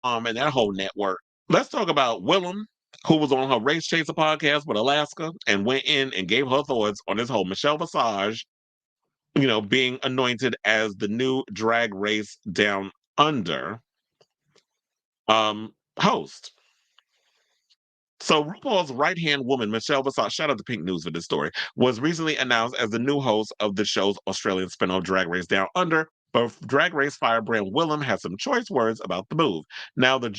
and that whole network. Let's talk about Willam, who was on her Race Chaser podcast with Alaska and went in and gave her thoughts on this whole Michelle Visage, being anointed as the new Drag Race Down Under host. So RuPaul's right-hand woman, Michelle Visage, shout out to Pink News for this story, was recently announced as the new host of the show's Australian spin-off Drag Race Down Under, but Drag Race firebrand Willam has some choice words about the move. Now, the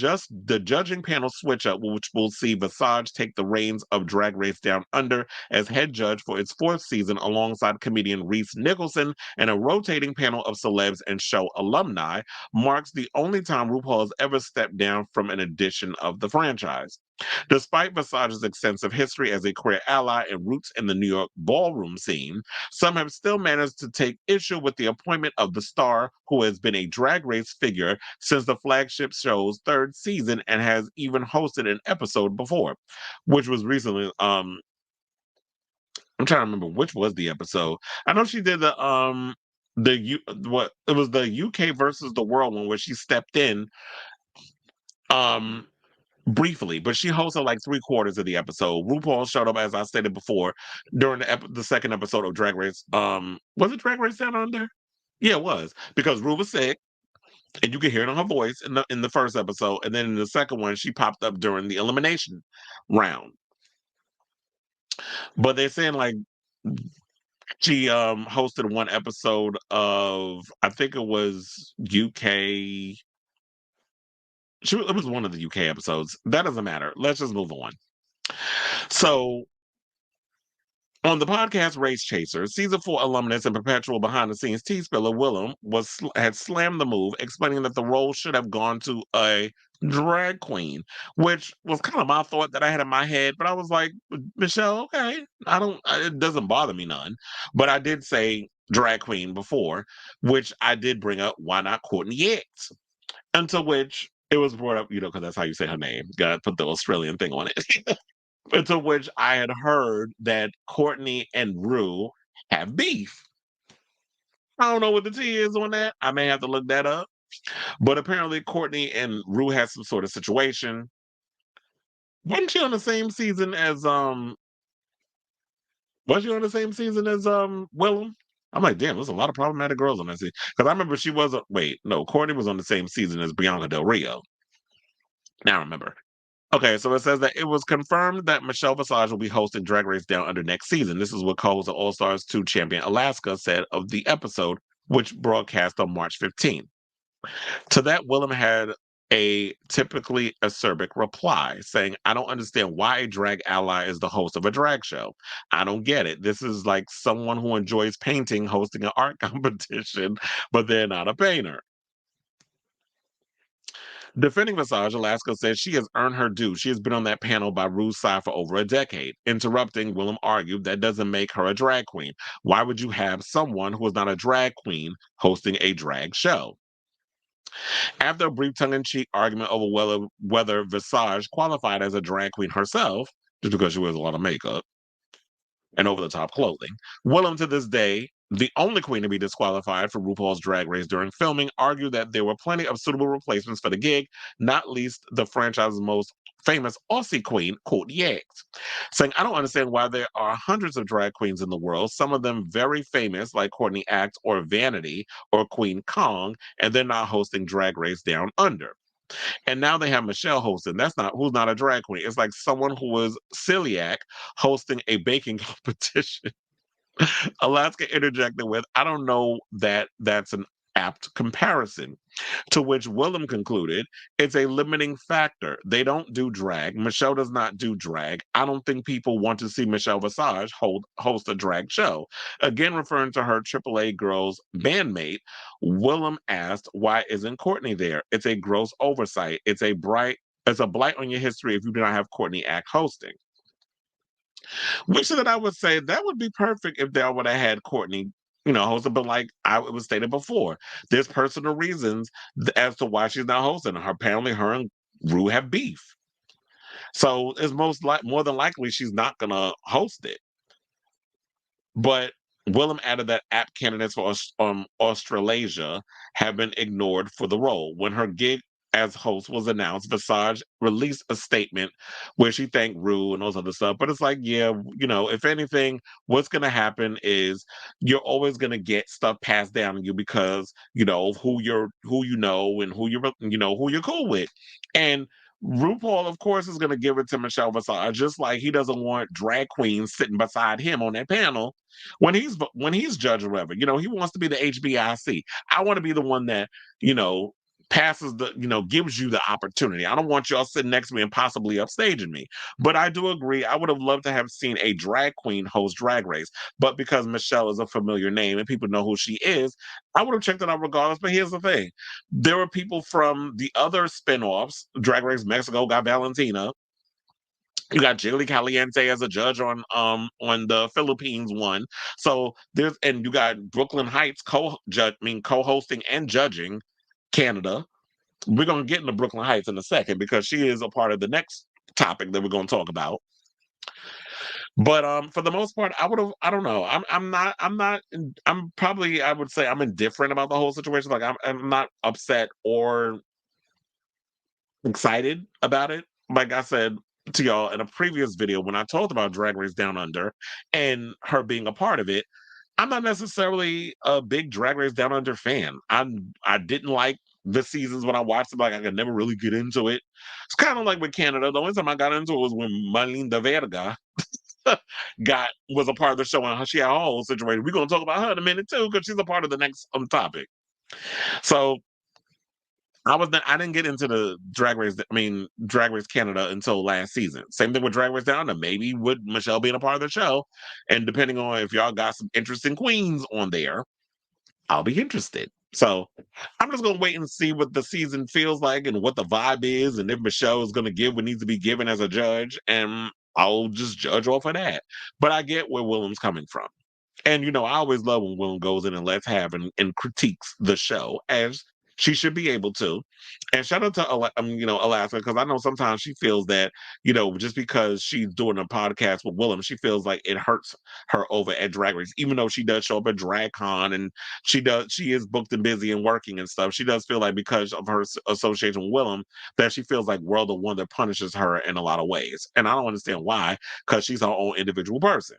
judging panel switch up, which will see Visage take the reins of Drag Race Down Under as head judge for its fourth season alongside comedian Reese Nicholson and a rotating panel of celebs and show alumni, marks the only time RuPaul has ever stepped down from an edition of the franchise. Despite Visage's extensive history as a queer ally and roots in the New York ballroom scene, some have still managed to take issue with the appointment of the star, who has been a drag race figure since the flagship show's third season and has even hosted an episode before, which was recently. I'm trying to remember which was the episode. I know she did what it was, the UK versus the world one, where she stepped in um briefly, but she hosted like three quarters of the episode. RuPaul showed up, as I stated before, during the second episode of Drag Race. Was it Drag Race Down Under? Yeah, it was, because Ru was sick, and you could hear it on her voice in the first episode, and then in the second one, she popped up during the elimination round. But they're saying like she hosted one episode of, I think it was UK. It was one of the UK episodes. That doesn't matter. Let's just move on. So on the podcast Race Chaser, season 4 alumnus and perpetual behind the scenes tea spiller Willam had slammed the move, explaining that the role should have gone to a drag queen, which was kind of my thought that I had in my head. But I was like, Michelle, okay, it doesn't bother me none. But I did say drag queen before, which I did bring up, why not Courtney X? Until which it was brought up, because that's how you say her name. Gotta put the Australian thing on it. To which I had heard that Courtney and Rue have beef. I don't know what the tea is on that. I may have to look that up. But apparently Courtney and Rue had some sort of situation. Wasn't she on the same season as was she on the same season as Willam? I'm like, damn, there's a lot of problematic girls on that season. Because I remember she was Courtney was on the same season as Bianca Del Rio. Now I remember. Okay, so it says that it was confirmed that Michelle Visage will be hosting Drag Race Down Under next season. This is what co-host of All Stars 2 champion Alaska said of the episode, which broadcast on March 15th. To that, Willam had a typically acerbic reply saying, I don't understand why a drag ally is the host of a drag show. I don't get it. This is like someone who enjoys painting hosting an art competition, but they're not a painter. Defending Visage, Alaska says she has earned her due. She has been on that panel by Rue's side for over a decade. Interrupting, Willam argued that doesn't make her a drag queen. Why would you have someone who is not a drag queen hosting a drag show? After a brief tongue-in-cheek argument over whether Visage qualified as a drag queen herself, just because she wears a lot of makeup and over-the-top clothing, Willam, to this day, the only queen to be disqualified for RuPaul's Drag Race during filming, argued that there were plenty of suitable replacements for the gig, not least the franchise's most famous Aussie queen, Courtney X, saying, I don't understand why there are hundreds of drag queens in the world, some of them very famous, like Courtney X or Vanity or Queen Kong, and they're not hosting Drag Race Down Under. And now they have Michelle hosting. Who's not a drag queen. It's like someone who was celiac hosting a baking competition. Alaska interjected with, I don't know that that's an apt comparison. To which Willam concluded, it's a limiting factor. They don't do drag. Michelle does not do drag. I don't think people want to see Michelle Visage host a drag show. Again, referring to her AAA Girls bandmate, Willam asked, why isn't Courtney there? It's a gross oversight. It's a blight on your history if you do not have Courtney Act hosting. Which that I would say that would be perfect if they would have had Courtney, hosting. But like it was stated before, there's personal reasons as to why she's not hosting. Apparently, her and Rue have beef, so it's more than likely she's not gonna host it. But Willem added that app candidates for Australasia have been ignored for the role. When her gig as host was announced, Visage released a statement where she thanked Rue and those other stuff. But it's like, yeah, if anything, what's gonna happen is you're always gonna get stuff passed down to you because of who you know and who you're cool with. And RuPaul, of course, is gonna give it to Michelle Visage, just like he doesn't want drag queens sitting beside him on that panel when he's judge or whatever. He wants to be the HBIC. I want to be the one that you know passes gives you the opportunity. I don't want y'all sitting next to me and possibly upstaging me. But I do agree, I would have loved to have seen a drag queen host Drag Race. But because Michelle is a familiar name and people know who she is, I would have checked it out regardless. But here's the thing. There were people from the other spinoffs. Drag Race Mexico got Valentina. You got Jiggly Caliente as a judge on the Philippines one. So and you got Brooklyn Heights co-hosting and judging Canada. We're gonna get into Brooklyn Heights in a second because she is a part of the next topic that we're gonna talk about. But for the most part, I don't know. I'm probably I would say I'm indifferent about the whole situation. Like I'm not upset or excited about it. Like I said to y'all in a previous video when I talked about Drag Race Down Under and her being a part of it, I'm not necessarily a big Drag Race Down Under fan. I didn't like the seasons when I watched it. Like I could never really get into it. It's kind of like with Canada. The only time I got into it was when Malinda Verga was a part of the show and she had a whole situation. We're gonna talk about her in a minute too because she's a part of the next topic. So I didn't get into the Drag Race Canada until last season. Same thing with Drag Race Down Under. Maybe with Michelle being a part of the show, and depending on if y'all got some interesting queens on there, I'll be interested. So I'm just gonna wait and see what the season feels like and what the vibe is, and if Michelle is gonna give what needs to be given as a judge, and I'll just judge off of that. But I get where Willam's coming from. And I always love when Willam goes in and lets have and critiques the show as she should be able to. And shout out to Alaska because I know sometimes she feels that just because she's doing a podcast with Willam, she feels like it hurts her over at Drag Race, even though she does show up at DragCon and she is booked and busy and working and stuff. She does feel like because of her association with Willam that she feels like we're the one that punishes her in a lot of ways, and I don't understand why because she's her own individual person.